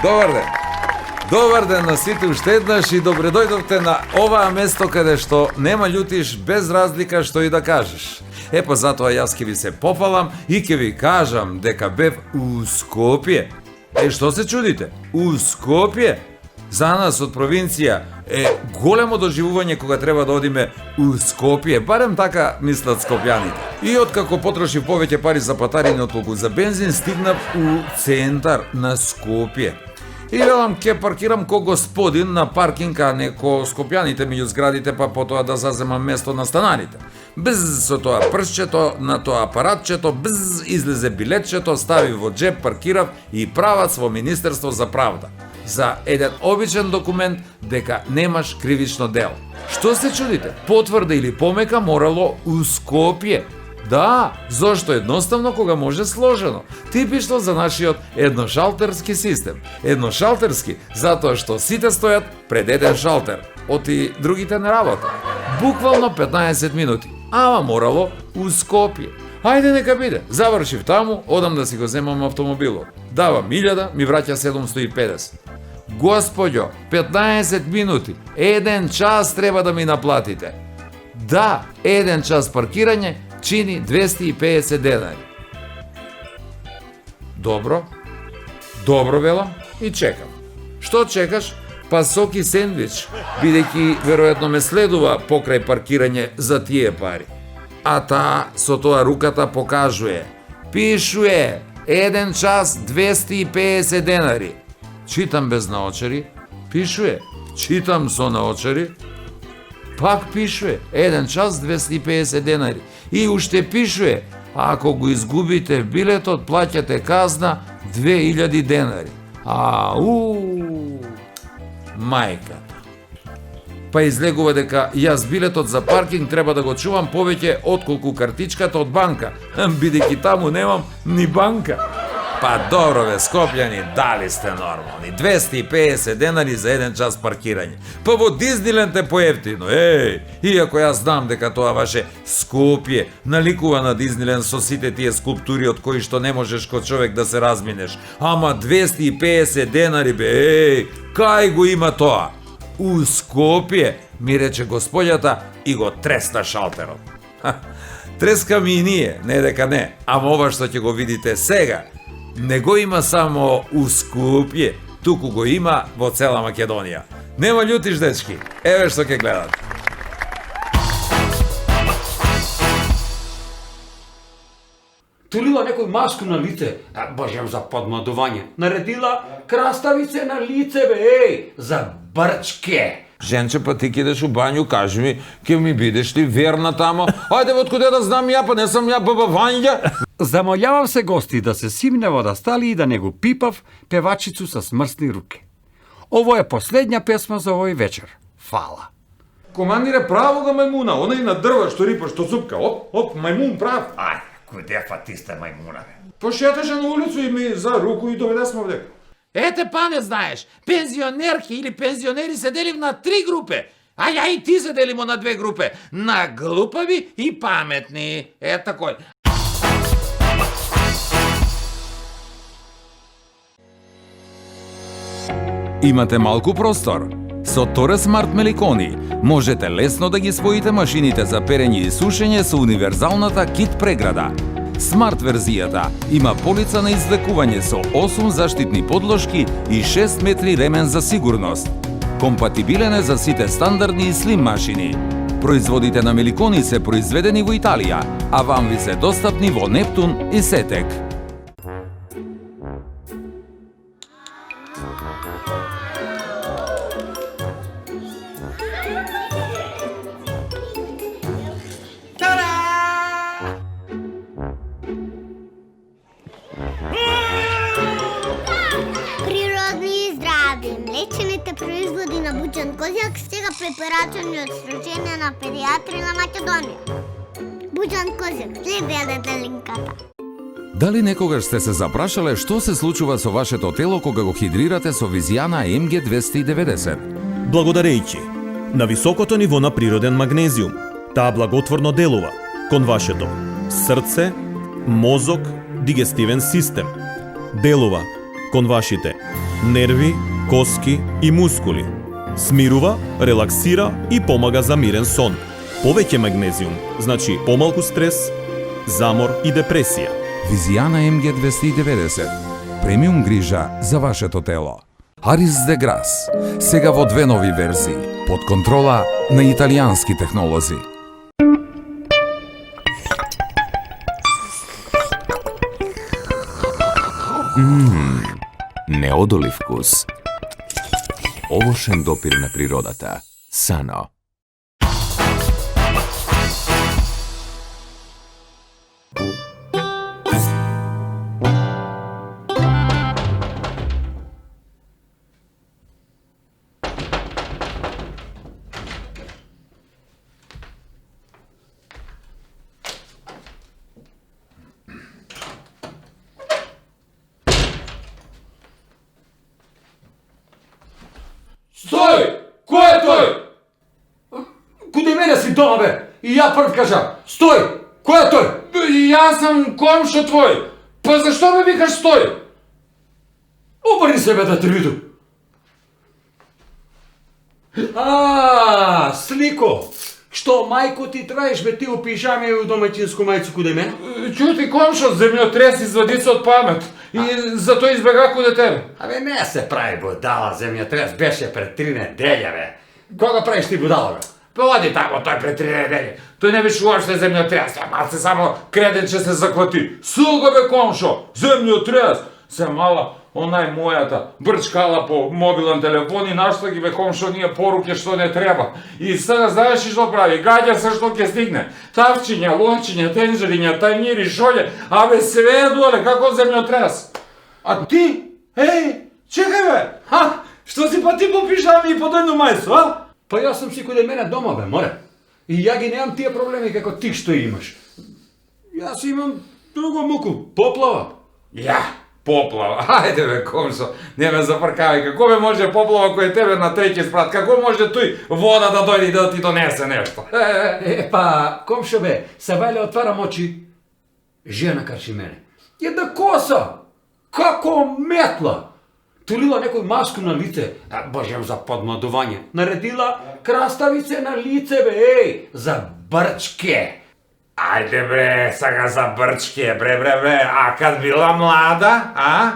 Добар ден. Добар ден на сите уште еднаш и добре дојдовте на оваа место каде што нема љутиш без разлика што и да кажеш. Епа затоа јас ќе ви се попалам и ќе ви кажам дека бев у Скопје. Што се чудите? У Скопје? За нас од провинција е големо доживување кога треба да одиме у Скопје, барем така мислат скопјаните. И откако потрошив повеќе пари за патариње отколку за бензин, стигнав у центар на Скопје. И велам ќе паркирам ко господин на паркинг, а не ко скопјаните меѓу зградите, па потоа да заземам место на станарите. Бз, со тоа прсчето, на тоа апаратчето, бз, излезе билетчето, стави во джеп, паркирав и правац во Министерство за правда. За еден обичен документ дека немаш кривично дело. Што се чудите? Потврда или помека морало у Скопје. Да, зошто едноставно кога може сложено? Типично за нашиот едношалтерски систем. Едношалтерски затоа што сите стојат пред еден шалтер, оти другите не работат. Буквално 15 минути, ама морало у Скопје. Ајде нека биде, завршив таму, одам да си го земам автомобилот. Давам 1000, ми враќа 750. Господјо, 15 минути, 1 час треба да ми наплатите. Да, 1 час паркирање чини 250 денари. Добро, велам и чекам. Што чекаш? Па сок и сендвич, бидејќи веројатно ме следува покрај паркирање за тие пари. А таа со тоа руката покажува. Пишуе 1 час 250 денари. Читам без наочари, пишуе. Читам со наочари, пак пишуе 1 час 250 денари. И уште пишуе, ако го изгубите билетот, плаќате казна 2000 денари. Мајката. Па излегува дека јас билетот за паркинг треба да го чувам повеќе отколку картичката од банка, бидејќи таму немам ни банка. Па добро бе, скопјани, дали сте нормални. 250 денари за 1 час паркирање. Па во Дисниленд е поевтино. Иако јас знам дека тоа ваше Скопје наликува на Дисниленд со сите тие скулптури од кои што не можеш ко човек да се разминеш. Ама 250 денари бе, кај го има тоа? У Скопје, ми рече господјата и го тресна шалтерот. Треска ми и ние, не дека не. Ама ова што ќе го видите сега, не го има само у Скопје, туку го има во цела Македонија. Нема љутиш, дечки, еве што ќе гледат. Турила некој маску на лице, божам за подмладување. Наредила краставице на лице, бе, за брчке. Женче, па ти кидеш у бању, кажи ми, ке ми бидеш ли верна тамо? Ајде, откуде да знам ја, па не сум ја баба Вања. Замолјавам се гости да се симне во дастали и да не го пипав певачицу со смрсни руки. Ово е последња песма за овој вечер. Фала. Командире, право го мајмуна, онај на дрва што рипа, што цупка. Оп, мајмун прав. Ај, куде па ти сте мајмуна, бе? Пошеташе на улицу и ми за руку и доведесме овде. Ете па не знаеш, пензионерки или пензионери се делим на 3 групе, а ја и ти се делимо на 2 групе, на глупави и паметни. Такој. Имате малку простор? Со Торе Смарт Меликони можете лесно да ги споите машините за перење и сушење со универзалната кит преграда. Смарт верзијата има полица на извлекување со 8 заштитни подложки и 6 метри ремен за сигурност. Компатибилен е за сите стандардни и слим машини. Производите на Меликони се произведени во Италија, а вам ви се достапни во Нептун и Сетек. Млечените производи на Буџан Козјак сега препорачани од Сдружение на педиатри на Македонија. Буџан Козјак, следете линката. Дали некогаш сте се запрашале што се случува со вашето тело кога го хидрирате со Визијана MG290? Благодарејќи на високото ниво на природен магнезиум, таа благотворно делува кон вашето срце, мозок, дигестивен систем. Делува кон вашите нерви, коски и мускули. Смирува, релаксира и помага за мирен сон. Повеќе магнезиум, значи помалку стрес, замор и депресија. Визијана МГ 290. Премиум грижа за вашето тело. Арис де Грас. Сега во 2 нови верзии. Под контрола на италијански технолози. Неодолив вкус. Овошен допир на природата. Сано. Стој! Кој е тој? Куде мене си дома, бе? И ја прв кажа, стој! Кој е тој? Јас сам комшо твој. Па зашто ме викаш стој? Обрни се, бе, да те видам. Слико! Што мајко ти траеш, бе, ти у пижаме и у домаќинско мајцо куде мене? Чути комшо, земјотрес извади се од памет. И затоа избега куде тебе. Абе, не се прави будала, земјотрес беше пред 3 неделја, бе. Кога правиш ти будала, бе? Па оди тамо тој пред 3 недели. Тој не беше уопште земјотрес, малце само креденче се заквати. Суга бе комшо, земјотрес. Се мала, онај мојата, брчкала по мобилен телефон и нашла ги бе комшо ние поруке што не треба. И сега знаеш што прави, гаѓа се што ќе стигне. Тавчиња, лончиња, тенџериња, тајнири, шолје, абе све е доле, како земјотрес. А ти? Чекај бе, што си па ти по пижами и по дојно мајсо, а? Па јас сум си куде мене дома, бе, море. И ја ги немам тие проблеми како ти што имаш. Јас имам друго муку, поплава. Ја, поплава. Ајде бе, комшо, не ме запркавај. Како бе може поплава кој е тебе на треќи спрат? Како може тој вода да дојде и да ти донесе нешто? Па, комшо бе, се вајле отварам очи. Жена карчи мене. Една коса! Како метла! Турила некој маску на лице, божем за подмладување. Наредила краставице на лице, бе, за брчке. Ајде бре, сега за брчке, бре, а кад била млада, а?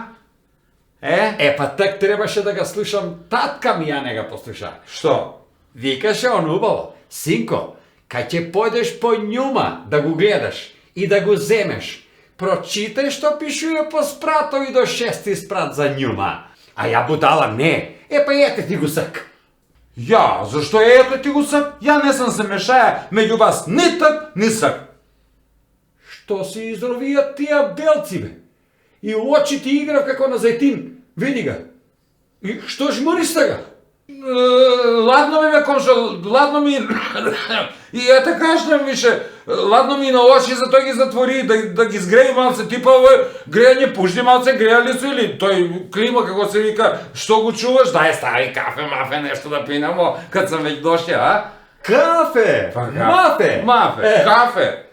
Па так требаше да ga слушам, татка ми ја не ga послуша. Што? Викаше он убаво, синко, кај ќе појдеш по њума да го гледаш и да го земеш, прочитај што пишува по спратови до 6 спрат за њума. А ја будала не, па ете ти го сак. Ја, зашто ето ти го сак? Ја не сам се мешаја меѓу вас ни так, ни сак. Што си изровија тија белци, бе? И очи ти играв како на зајтин. Види ga. И што жмуриш сега? Ладно ми бе, комшо, ладно ми... И ете кажем више, ладно ми на очи, затоа ги затвори, да ги згреи малце, типа овој грејање, пушти малце грејали су или тој клима, како се вика, што го чуваш, дај стави кафе, мафе, нешто да пинемо, кад сам веќе дошле, а? Кафе! Мафе! Мафе, кафе.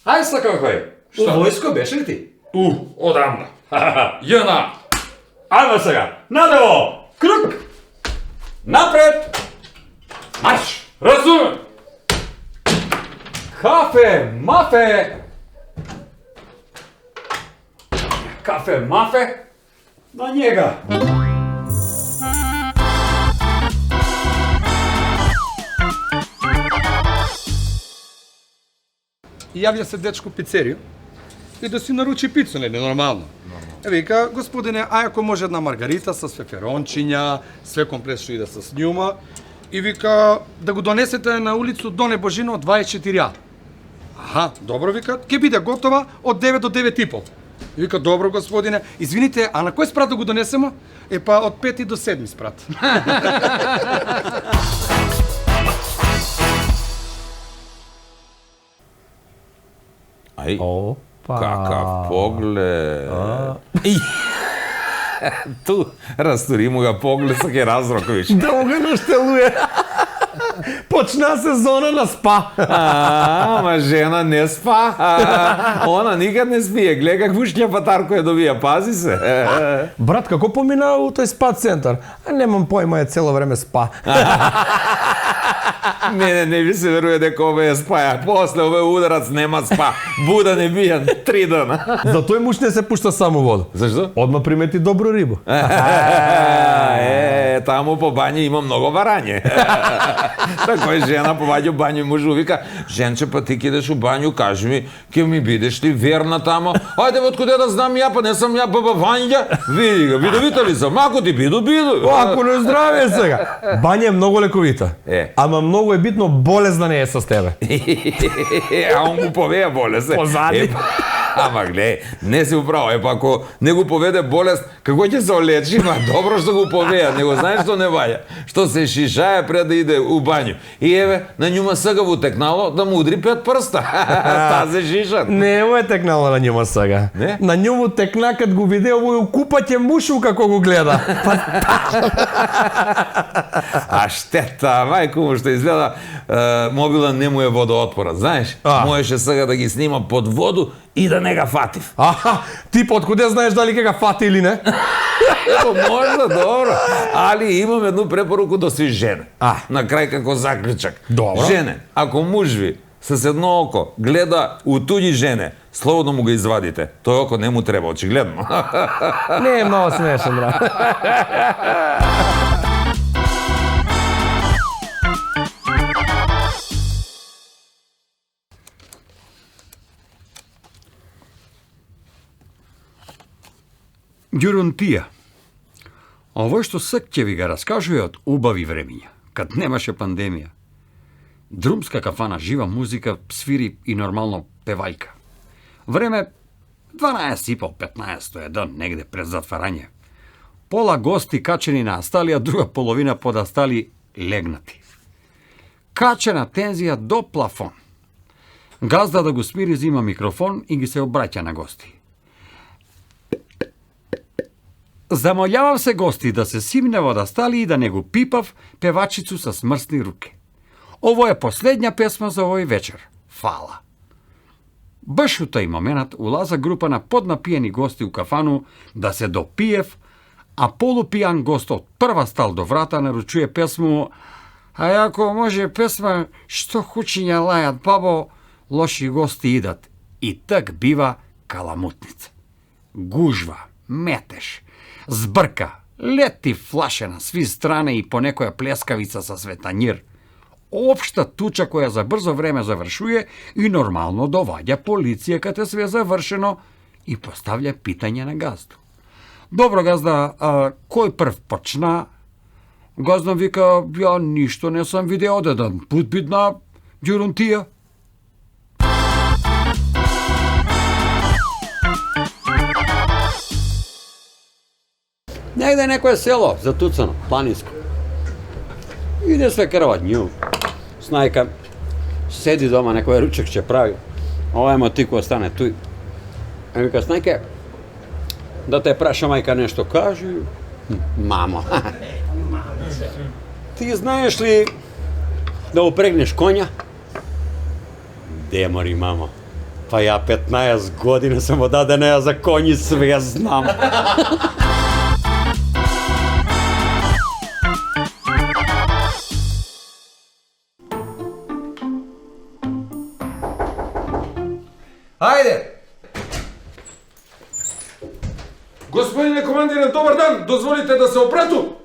Ај сака кој? Што? У војско беше ли ти? Одамна. Јана. Ајмо сега, надево! Круг! Напред! Марш! Разумем. Кафе, мафе! Кафе, мафе? На njega! И јавја се дечко у пицерија и да си наручи пицу, нели, нормално. Вика, господине, а ако може една маргарита со феферончиња, све комплет што иде со њума, и вика, да го донесете на улицу Доне Божино 24А. Аха, добро, вика, ќе биде готова од 9 до 9:30. Вика, добро, господине, извините, а на кој спрат да го донесемо? Па од 5 до 7 спрат. Ај, какав поглед. Ту, растури му га поглед, са ке разроквиш. Да му го наштелуе. Почна сезона на спа. Ама жена не спа. Она никад не спие. Гледа какvu шљапатарку ја добија. Пази се. Брат, како помина у тој спа центар? Немам појма, е цело време спа. Не ви се веруе дека ова е спаја. После овој ударац нема спа. Буда не бијан 3 дана. За тој муж не се пушта само вода. Зашто? Одма примети добро рибу. Таму по бањи има многу варање. Такој жена поваѓа у бању и мужу вика: "Женче, па ти кидеш у бању, кажи ми, ќе ми бидеш ли верна тамо? Ајде, откуде да знам ја, па не сам ја баба Вања. Види го, видовита ли сам? Ако ти биду. Ако не здраве сега. Бања е многу лековита. Ама многу е битно болест да не е со тебе. А он му повеја болест. Позади. Ама глеј, не си управо, па ако не го поведе болест, како ќе се олечи? Ма добро што го повеја, него знаеш што не ваја, што се шишаја пред да иде у бању. И еве, на њума сега во текнало да му удри 5 прста. Та се шишат. Не му е текнало на њума сега. Не? На њуму текна кад го виде овој купање мушу како го гледа. А штета, мајко му што изгледа мобила не му е водоотпорат, знаеш? Можеше сега да ги снима под воду и да не га фатив. Ти откуде знаеш дали ќе га фати или не? Ето, можда, добро. Али имам едну препоруку да си жене. На крај како заклучак. Добро. Жене, ако муж ви с едно око гледа у туѓи жене, слободно му го извадите. Тој око не му треба, очигледно. Не е многу смешен, брат. Ѓурунтија. Овој што сак ќе ви га раскажуе од убави времиња, кад немаше пандемија. Друмска кафана, жива музика, свири и нормално певајка. Време 12:30-15 еден, негде пред затварање. Пола гости качени на астали, а друга половина под астали легнати. Качена тензија до плафон. Газда да го смири зима микрофон и ги се обраќа на гости. Замолјавам се гости да се симне во астали и да не го пипав певачицу со смрсни руке. Ово е последња песма за овој вечер. Фала. Баш у тој момент улаза група на поднапиени гости у кафану да се допиев, а полупијан гост од прва стал до врата наручуе песму "А ако може песма што кучиња лајат бабо, лоши гости идат." И так бива каламутница. Гужва, метеш, збрка, лети флаше на сви стране и по некоја плескавица со светањир. Општа туча која за брзо време завршуе и нормално доваѓа полиција кад е све завршено и поставља питање на газду. Добро, газда, кој прв почна? Газда вика: "Ја ништо не сам видео, одеден пут бидна ѓурунтија." Негде некое село, затуцано, планинско. Иде све крва њу. Снајка седи дома, некој ручек ќе прави. Ова мотико остане туј. А вика: "Снајке, да те праша мајка нешто, кажи." "Мамо, ти знаеш ли да упрегнеш коња?" "Де мори, мамо? Па ја 15 години сам одадена за коњи, све знам." Ајде! Господине командире, добар дан! Дозволите да се опрету?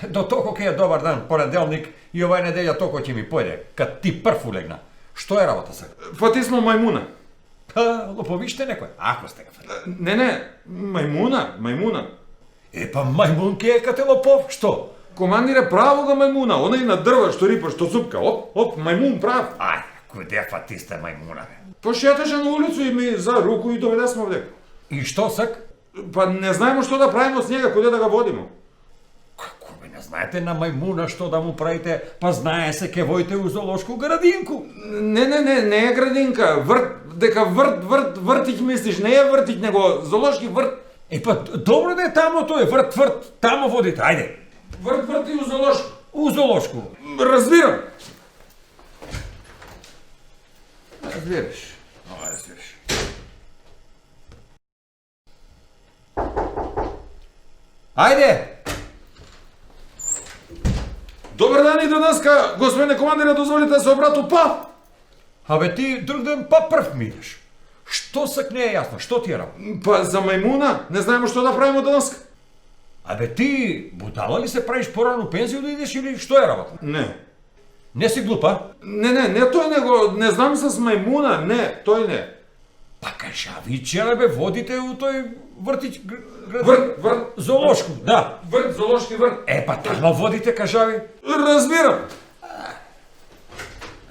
До токо ке е добар дан, понеделник, и овај неделја токо ќе ми појде, кад ти прв улегна. Што е работа сега? Па ти смо мајмуна. Лоповиште некој, ако сте га фали. Не, мајмуна. Па мајмун ке е кате лопов, што? Командире, право га мајмуна, она и на дрва што рипа, што цупка. Оп, мајмун прав. Ајде, кудефа ти сте мајмуна, бе. Пошеташе на улицу и ми за руку и доведесме овде. И што сак? Па не знаеме што да правиме с njega, куде да га водиме. Како бе, не знаете на мајмуна што да му правите, па знае се ке воите у зоолошку градинку. Не е градинка, дека вртик мислиш, не е вртик, него зоолошки врт. Па добро да е тамо тој, врт, тамо водите, ајде. Врт и у зоолошку. U zoološku. Разбирам. Разбираш. Ова разбираш. Ajde! Добар ден и до днеска, господине командире, дозволите да се обрату па. Абе ти друг ден па прв ми идеш. Što sak не е ясно? Što ти е работа? Па за мајмуна, не знаеме што да правиме до днеска. Абе ти будала ли се правиш по-рано пензiju да идеш или što е работа? Не. Не си глупа? Не тој него, не знам с мајмуна, не, тој не. Па кажави, че бе водите у тој вртич... Врт. Зоолошку, да. Врт, зоолошки врт. Е, па тамо водите, кажави. Разбирам.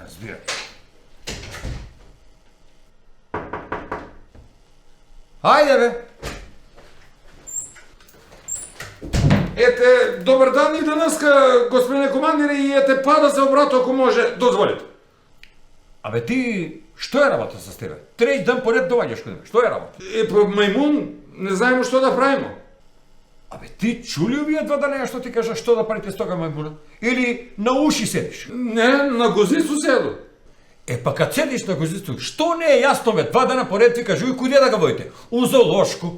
Разбирам. Ајде бе. Ете, добар дан и денеска, господине командире, и ете па да се обрату ако може, дозволите. Абе ти, што е работа с тебе? Треќ ден поред доаѓаш кај мене. Што е работа? Па мајмун, не знаеме што да правиме. Абе ти чули овие два дана што ти кажа што да правите с тога мајмуна? Или на уши седиш? Не, на гозицу седу. Е па кад седиш на гозицу, што не е јасно бе? Два дана поред ти кажу и куде да го водите? У зоолошку.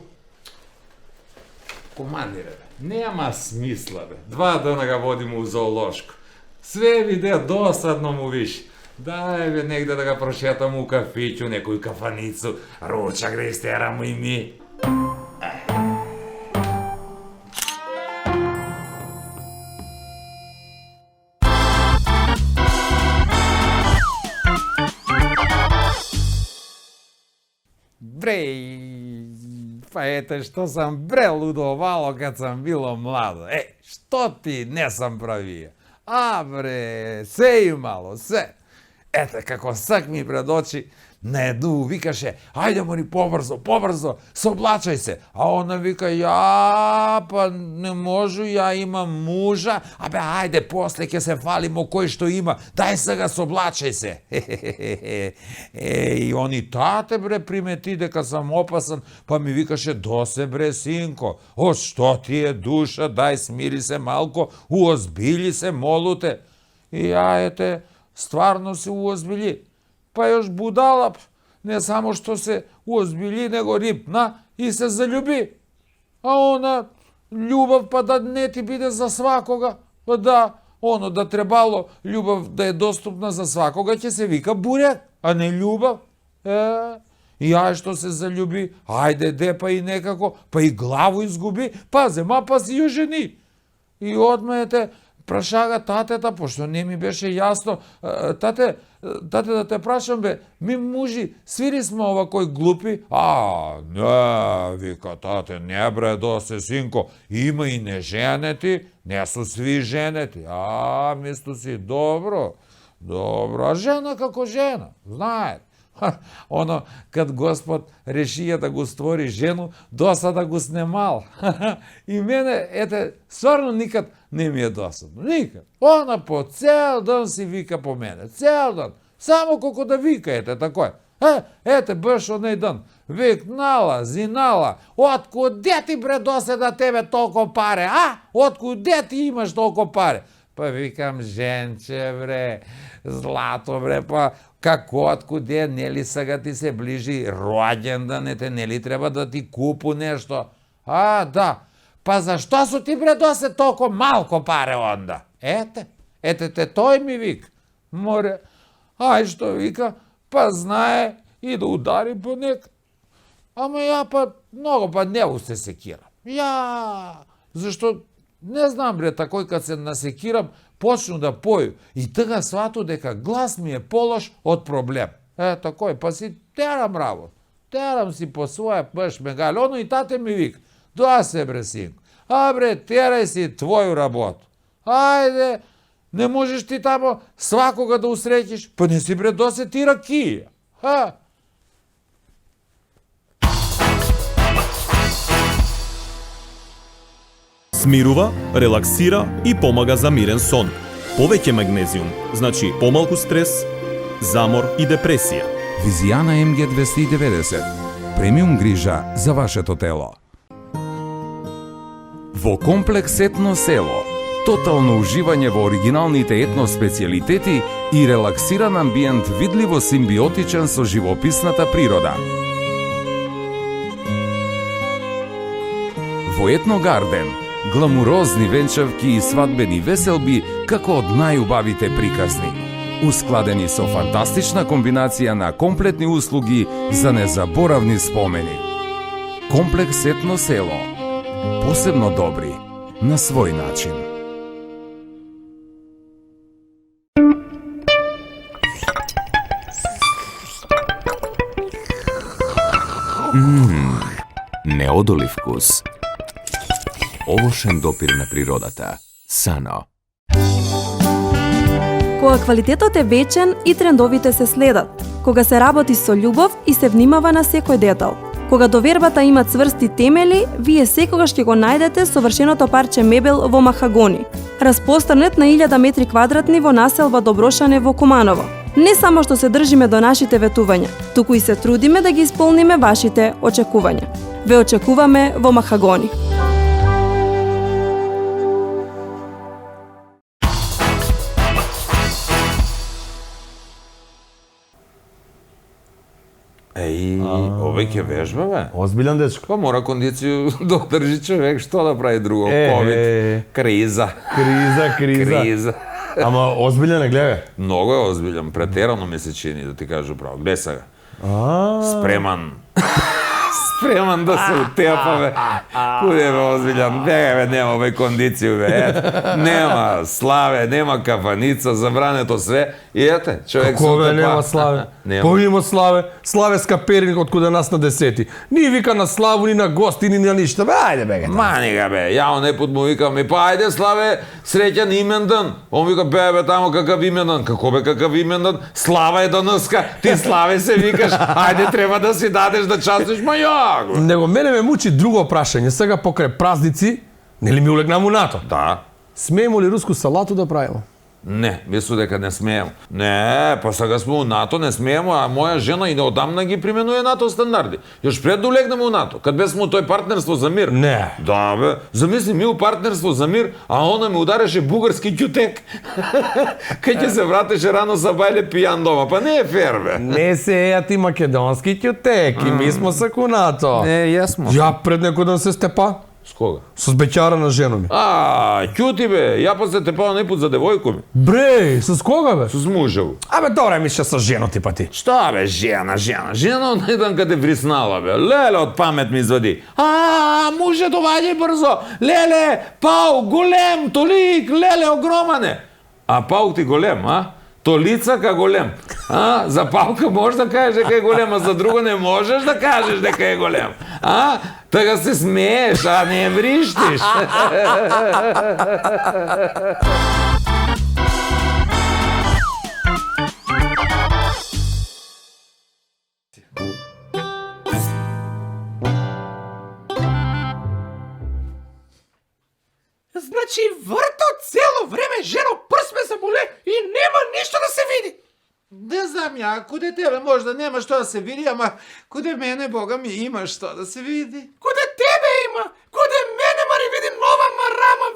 Командире, нема смисла, бе. 2 дена га водиме у зоолошко. Све биде досадно му виш. Дај, бе, негде да га прошетам у кафиќу, некој кафаницу, ручак да истерамо и ми. Па ете што сам бре лудовало кад сам било младо. Што ти не сам правија? А бре, се имало, се. Ете како сак ми пред очи, на едну викаше, ајде мори побрзо, побрзо, соблачај се. А она вика, ја, па не можу, ја имам мужа, абе ајде после ќе се фалимо кој што има, дај сега соблачај се. И они тате бре примети дека сам опасан, па ми викаше, досе бре синко, о што ти е душа, дај смири се малко, уозбили се, молуте. И ја ете, стварно се уозбили. Па још будала, не само што се уозбили, него рипна и се залюби. А она, љубов па да не ти биде за свакога. Па да, оно да требало љубов да е доступна за свакога, ќе се вика бурек, а не љубов. И ја што се залюби, ајде де па и некако, па и главу изгуби, па зема па си ја жени. И одмете, прашага татета, пошто не ми беше јасно, тате да те прашам бе, ми мужи, свири сме овакој глупи? А, не, вика тате, не бре, досе синко, има и неженети, не су сви женети. А, мисто си, добро, а жена како жена, знаете. Оно, кад Господ решија да го створи жену, досада го снемал. И мене, ете, стварно никад не ми е досадно. Никад. Она по цел ден си вика по мене. Цел ден. Само колко да вика, ете, такој. Ете, баш онај ден. Викнала, зинала. Откуде ти бре доседа тебе толко паре, а? Откуде ти имаш толко паре? Па викам, женче, бре, злато, бре, па како откуде, нели сега ти се ближи роѓенданете, нели треба да ти купу нешто? А, да. Па зашто су ти бре досе толко малко паре онда? Ете, тој ми вика. Море, ај што вика, па знае и да удари по нека. Ама ја па много па не се секирам. Ја, зашто не знам бре, такој кад се насекирам, почну да поју. И тога свату дека глас ми е полош од проблем. Такој, па си терам работа. Терам си по своја пеш мегаль. Оно и тате ми вика, доасе бре синко. А бре, терај си твоју работу. Ајде, не можеш ти тамо свакога да усреќиш, па не си бре досе ти ракија. Смирува, релаксира и помага за мирен сон. Повеќе магнезиум, значи помалку стрес, замор и депресија. Визијана МГ290. Премиум грижа за вашето тело. Во комплекс Етно село тотално уживање во оригиналните етно специјалитети и релаксиран амбиент видливо симбиотичен со живописната природа. Во Етно Гарден, гламурозни венчавки и свадбени веселби како од најубавите приказни, ускладени со фантастична комбинација на комплетни услуги за незаборавни спомени. Комплекс Етно село. Посебно добри на свој начин. Неодолив вкус. Овошен допир на природата. Сано. Кога квалитетот е вечен и трендовите се следат. Кога се работи со љубов и се внимава на секој детал. Кога довербата има цврсти темели, вие секогаш ќе го најдете совршеното парче мебел во махагони. Распространет на 1000 метри квадратни во населба Доброшане во Куманово. Не само што се држиме до нашите ветувања, туку и се трудиме да ги исполниме вашите очекувања. Ве очекуваме во махагони. Овој ќе вежба, бе. Озбилен дечко. Па мора кондицију да одржи човек, што да прави друго? Ковид, криза. Криза. Ама озбилен е, гледа. Многу е озбилен, претерано ми се чини, да ти кажу право. Гледа сега. Спреман. Спреман да се утепа, бе. Куде бе озбилен? Бега, бе, нема бе кондицију, бе. Нема славе, нема кафаница, забрането све. И ете, човек се Како бе, утепа. нема славе? Нема. Кој има славе? Славе скаперник од куде нас на 10. Ни вика на славу, ни на гости, ни на ништа. Бе, ајде бега. Мани га, бе, ја он непут му викам, па ајде Славе, среќан имендан. Он вика, бе, тамо какав имендан. Како бе, какав имендан? Слава е доноска, ти Славе се викаш, ајде треба да си дадеш да частиш, ма ја. Него мене ме мучи друго прашање. Сега покрај празници, нели ми улегнам у НАТО? Да. Смеемо ли руску салату да правиме? Не, мислу дека не смеем. Не, па сега сме у НАТО, не смеем, а моја жена и одамна ги применува НАТО стандарди. Још пред да улегнеме у НАТО, кад бесме у тој партнерство за мир. Не. Да, бе. Замисли ми у партнерство за мир, а она ме удареше бугарски ќутек. Кај ќе се вратеше рано са бајле пијан дома, па не е фер, бе. Не се еја ти македонски ќутек и ми смо са ку НАТО. Не, јас смо. Ја пред некој ден се степа С кога? со беќара на жена ми. Ќути бе, ја па се тепава непут за девојко ми. Бре, с кога бе? С мужево. Абе, добре ми ше со женоти па ти. Што бе, жена? Жена од еден каде вриснала бе. Леле, од памет ми извади. Муже доваѓај брзо. Леле, пау, голем, толик, леле, огромане. А паук ти голем, а? Толица ка голем. За паука можеш да кажеш дека е голем, а за друго не можеш да кажеш дека е голем. Така се смееш, а не вриштиш. Значи вртот цело време жено прс ме заболе и нема ништо да се види. Не знам ја, куде тебе може да нема што да се види, ама куде мене, Бога ми, има што да се види. Куде тебе има, куде мене мари види нова марама,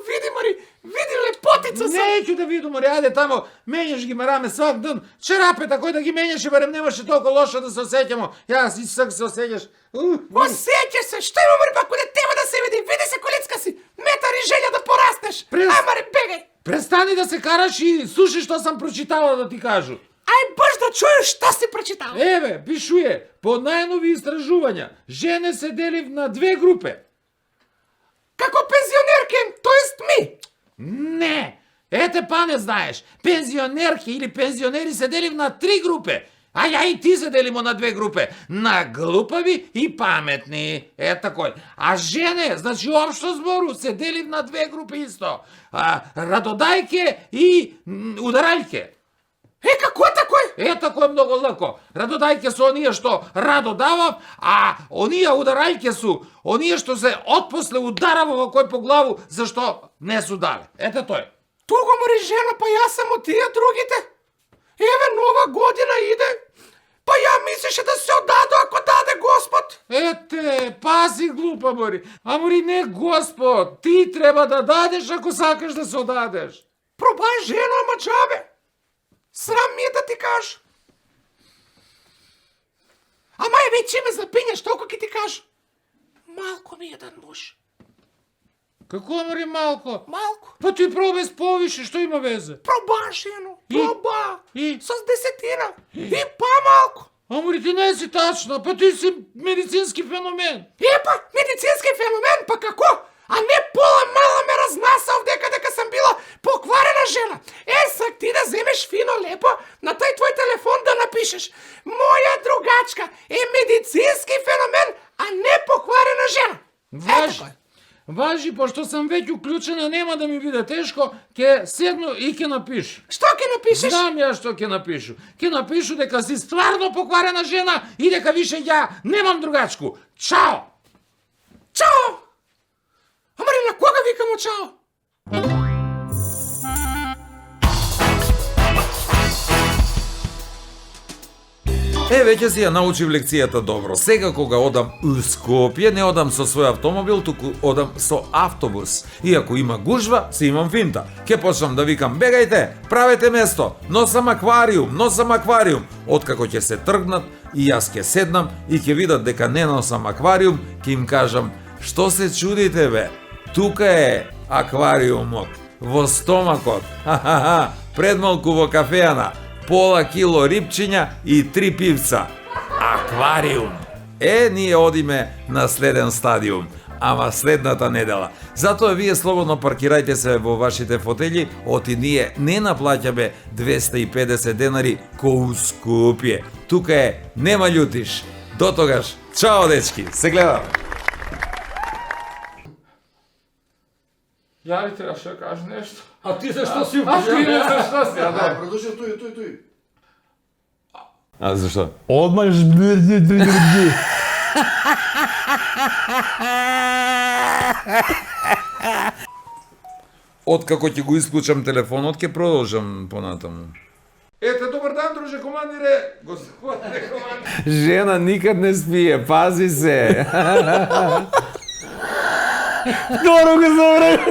види лепотица сам. Неќу да видам, ајде тамо, менјаш ги мараме свак ден, черапета кој да ги менјаше, барем немаше толку лошо да се осеќамо. Јас и сак се осеќаш. Осеќаш се, што има мари па куде тебе да се види се колицка си, метари желја да пораснеш. Ај мари бегај. Престани да се караш и слушай што сам прочитала да ти кажу. Ај баш да чуеш што си прочитал. Еве, пишуе, по најнови истражувања, жене се дели на две групи. Како пензионерки, тоест ми. Не, ете па не знаеш. Пензионерки или пензионери се делим на три групи. А ја и ти се делимо на две групи. На глупави и паметни. Ето кој. А жене, значи општо збору, се делим на две групи исто. Радодајке и ударајке. Како е такој? Тако е многу лако. Радодајке се оние што радо давав, а оние ударајке су оние што се отпосле ударава во кој по главу, зашто не су дали. Ете тој. Туго мори жена, па јас сам од тие другите. Еве нова година иде. Па ја мислеше да се одаде ако даде Господ. Ете, пази глупа Мори. Амори не Господ, ти треба да дадеш ако сакаш да се одадеш. Пробај жено, ама джабе. Срам ми е да ти кажа. Ама е вече ме запинеш, толкова ки ти кажа. Малко ми еден муж. Како Амори малко? Малко. Па ти пробај повише, што има везе? Проба, жено, И? проба. И? С 10. И по-малко. Амори ти не си тачна, па ти си медицински феномен. Епа, медицински феномен, па како? А не пола мала ме разнасав дека съм била покварена жена. Сак ти да вземеш фино лепо на taj твой телефон да напишеш: моја другачка е медицински феномен, а не покварена жена. Важи, пошто сам веќе уклучена, нема да ми биде тешко, ќе седну и ќе напишу. Што ќе напишеш? Знам ја што ќе напишу. Ќе напишу дека си стварно покварена жена и дека више ја немам другачку. Чао! Чао! Амари на кога викамо чао? Веќе си ја научив лекцијата добро. Сега кога одам у Скопје, не одам со свој автомобил, туку одам со автобус. И ако има гужва, си имам финта. Ке почнам да викам: бегајте, правете место, носам аквариум, носам аквариум. Откако ќе се тргнат и јас ќе седнам и ќе видат дека не носам аквариум, ќе им кажам: што се чудите бе? Тука е аквариумот, во стомакот. Ха-ха-ха, предмалку во кафеана. Пола кило рипчиња и 3 пивца. Аквариум. Ние одиме на следен стадиум, ама следната недела. Затоа вие слободно паркирајте се во вашите фотели, оти ние не наплаќаме 250 денари ко у Скопје. Тука е, нема љутиш. До тогаш, чао дечки, се гледаме. Ја ли требаше да кажеш нешто? А ти зашто си А ти не зашто си, а да. Продолжи тој. А зашто? Одмаш... Откако ќе го исклучам телефонот, ќе продолжам понатаму. Ете, добар дан, друже командире. Господине командире. Жена никад не спие, пази се. Добро го забравив.